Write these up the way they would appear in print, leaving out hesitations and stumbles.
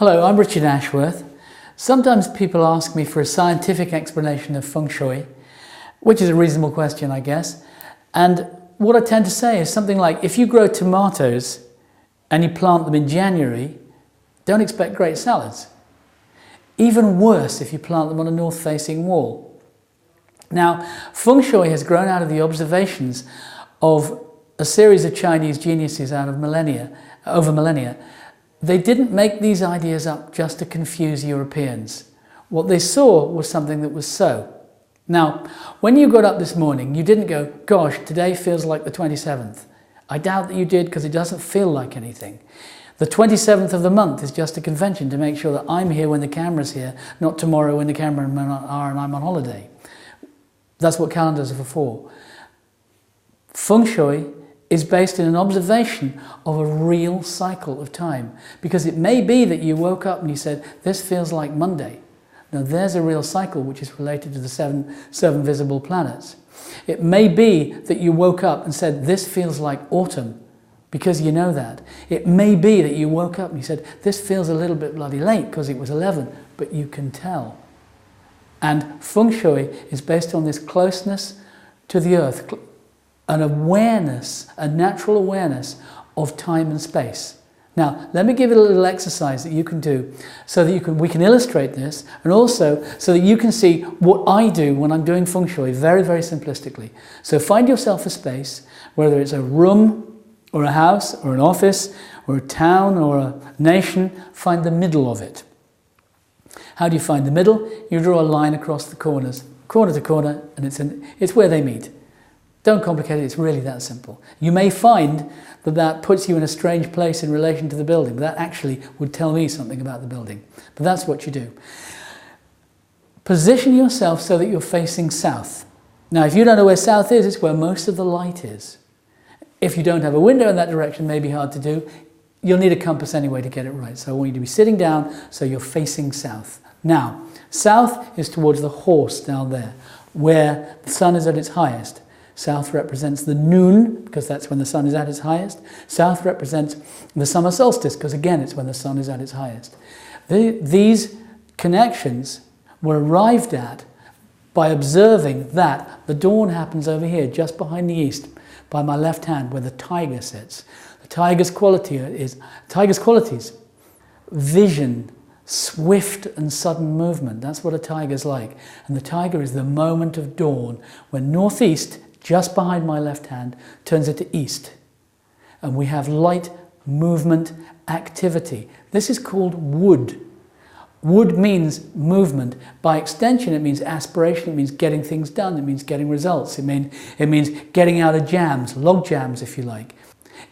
Hello, I'm Richard Ashworth. Sometimes people ask me for a scientific explanation of feng shui, which is a reasonable question, I guess. And what I tend to say is something like, if you grow tomatoes and you plant them in January, don't expect great salads. Even worse if you plant them on a north-facing wall. Now, feng shui has grown out of the observations of a series of Chinese geniuses over millennia. They didn't make these ideas up just to confuse Europeans. What they saw was something that was so. Now, when you got up this morning, you didn't go, gosh, today feels like the 27th. I doubt that you did, because it doesn't feel like anything. The 27th of the month is just a convention to make sure that I'm here when the camera's here, not tomorrow when the cameramen are and I'm on holiday. That's what calendars are for. Feng shui is based in an observation of a real cycle of time. Because it may be that you woke up and you said, this feels like Monday. Now there's a real cycle which is related to the seven visible planets. It may be that you woke up and said, this feels like autumn, because you know that. It may be that you woke up and you said, this feels a little bit bloody late because it was 11, but you can tell. And feng shui is based on this closeness to the earth, an awareness, a natural awareness of time and space. Now, let me give you a little exercise that you can do so that we can illustrate this, and also so that you can see what I do when I'm doing feng shui very, very simplistically. So find yourself a space, whether it's a room or a house or an office or a town or a nation, find the middle of it. How do you find the middle? You draw a line across the corners, corner to corner, and it's where they meet. Don't complicate it, it's really that simple. You may find that that puts you in a strange place in relation to the building, but that actually would tell me something about the building. But that's what you do. Position yourself so that you're facing south. Now, if you don't know where south is, it's where most of the light is. If you don't have a window in that direction, it may be hard to do. You'll need a compass anyway to get it right. So I want you to be sitting down so you're facing south. Now, south is towards the horse down there, where the sun is at its highest. South represents the noon, because that's when the sun is at its highest. South represents the summer solstice, because again, it's when the sun is at its highest. These connections were arrived at by observing that the dawn happens over here, just behind the east, by my left hand, where the tiger sits. The tiger's qualities: vision, swift and sudden movement. That's what a tiger's like. And the tiger is the moment of dawn, when northeast, just behind my left hand, turns into east. And we have light, movement, activity. This is called wood. Wood means movement. By extension, it means aspiration. It means getting things done. It means getting results. It means getting out of jams, log jams, if you like.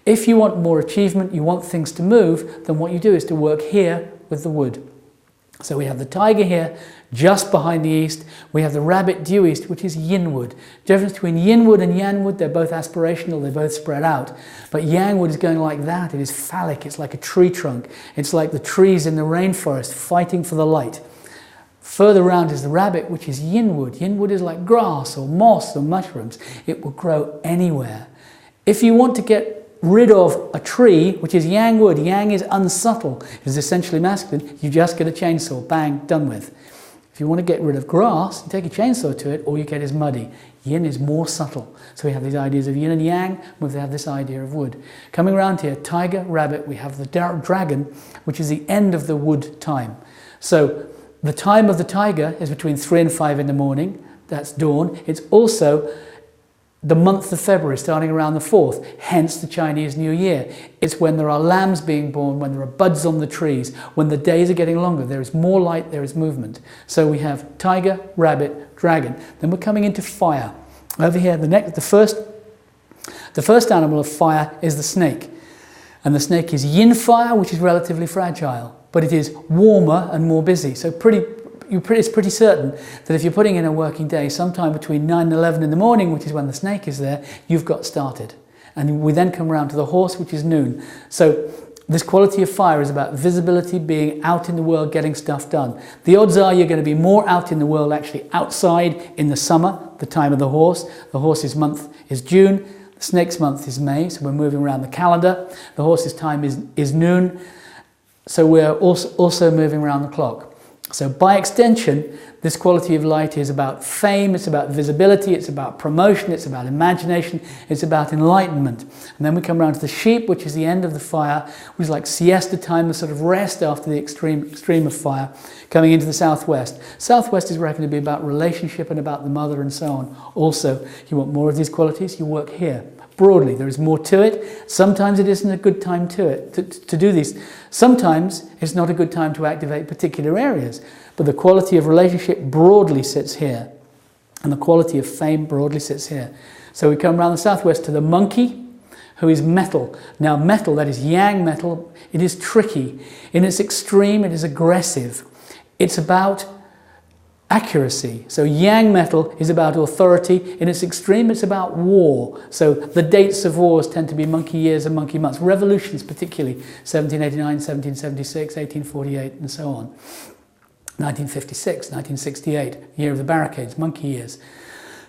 If you want more achievement, you want things to move, then what you do is to work here with the wood. So we have the tiger here, just behind the east. We have the rabbit due east, which is yin wood. The difference between yin wood and yang wood, they're both aspirational, they both spread out. But yang wood is going like that. It is phallic, it's like a tree trunk. It's like the trees in the rainforest fighting for the light. Further round is the rabbit, which is yin wood. Yin wood is like grass or moss or mushrooms. It will grow anywhere. If you want to get rid of a tree, which is yang wood, yang is unsubtle, is essentially masculine, you just get a chainsaw, bang, done with. If you want to get rid of grass, you take a chainsaw to it, all you get is muddy. Yin is more subtle. So we have these ideas of yin and yang, we have this idea of wood. Coming around here, tiger, rabbit, we have the dragon, which is the end of the wood time. So the time of the tiger is between 3 and 5 in the morning, that's dawn. It's also the month of February, starting around the 4th, hence the Chinese New Year. It's when there are lambs being born, when there are buds on the trees, when the days are getting longer, there is more light, there is movement. So we have tiger, rabbit, dragon. Then we're coming into fire. Over here, the first animal of fire is the snake. And the snake is yin fire, which is relatively fragile, but it is warmer and more busy. So it's pretty certain that if you're putting in a working day sometime between 9 and 11 in the morning, which is when the snake is there, you've got started. And we then come around to the horse, which is noon. So this quality of fire is about visibility, being out in the world, getting stuff done. The odds are you're going to be more out in the world, actually outside in the summer, the time of the horse. The horse's month is June. The snake's month is May, so we're moving around the calendar. The horse's time is noon. So we're also moving around the clock. So by extension, this quality of light is about fame, it's about visibility, it's about promotion, it's about imagination, it's about enlightenment. And then we come around to the sheep, which is the end of the fire, which is like siesta time, the sort of rest after the extreme of fire, coming into the southwest. Southwest is reckoned to be about relationship and about the mother and so on. Also, you want more of these qualities, you work here. Broadly, there is more to it. Sometimes it isn't a good time to do these. Sometimes it's not a good time to activate particular areas. But the quality of relationship broadly sits here. And the quality of fame broadly sits here. So we come around the southwest to the monkey, who is metal. Now metal, that is yang metal, it is tricky. In its extreme, it is aggressive. It's about accuracy. So yang metal is about authority. In its extreme, it's about war. So the dates of wars tend to be monkey years and monkey months. Revolutions particularly, 1789, 1776, 1848, and so on. 1956, 1968, year of the barricades, monkey years.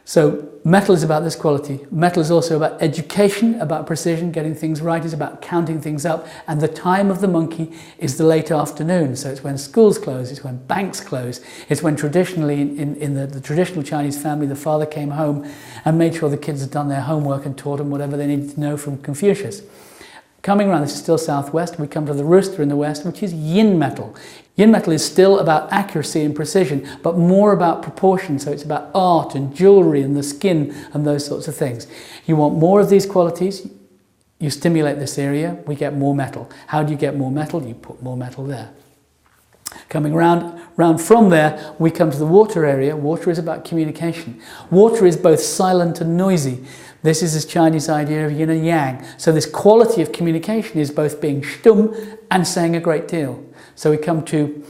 So metal is about this quality. Metal is also about education, about precision, getting things right. It's about counting things up. And the time of the monkey is the late afternoon. So it's when schools close, it's when banks close. It's when traditionally, in the traditional Chinese family, the father came home and made sure the kids had done their homework and taught them whatever they needed to know from Confucius. Coming around, this is still southwest, we come to the rooster in the west, which is yin metal. Yin metal is still about accuracy and precision, but more about proportion. So it's about art and jewelry and the skin and those sorts of things. You want more of these qualities, you stimulate this area, we get more metal. How do you get more metal? You put more metal there. Coming round from there, we come to the water area. Water is about communication. Water is both silent and noisy. This is this Chinese idea of yin and yang. So this quality of communication is both being stumm and saying a great deal. So we come to,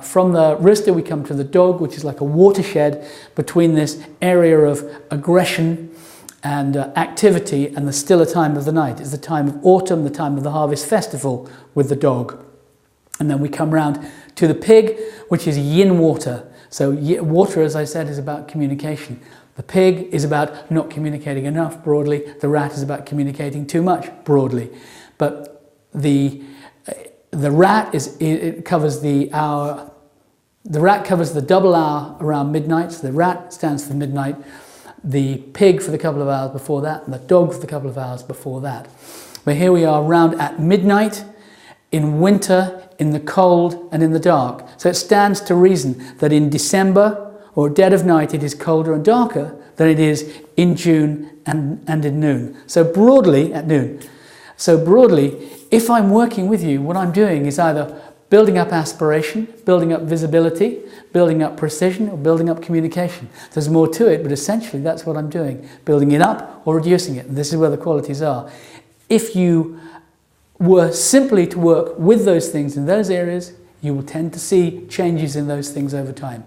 from the rooster, we come to the dog, which is like a watershed between this area of aggression and activity and the stiller time of the night. It's the time of autumn, the time of the harvest festival with the dog. And then we come round to the pig, which is yin water. So water, as I said, is about communication. The pig is about not communicating enough, broadly. The rat is about communicating too much, broadly. But the rat covers the hour. The rat covers the double hour around midnight. So the rat stands for midnight. The pig for the couple of hours before that, and the dog for the couple of hours before that. But here we are round at midnight, in winter, in the cold and in the dark. So it stands to reason that in December or dead of night it is colder and darker than it is in June and in noon. So broadly, at noon. So broadly, if I'm working with you, what I'm doing is either building up aspiration, building up visibility, building up precision, or building up communication. There's more to it, but essentially that's what I'm doing. Building it up or reducing it. And this is where the qualities are. If you were simply to work with those things in those areas, you will tend to see changes in those things over time.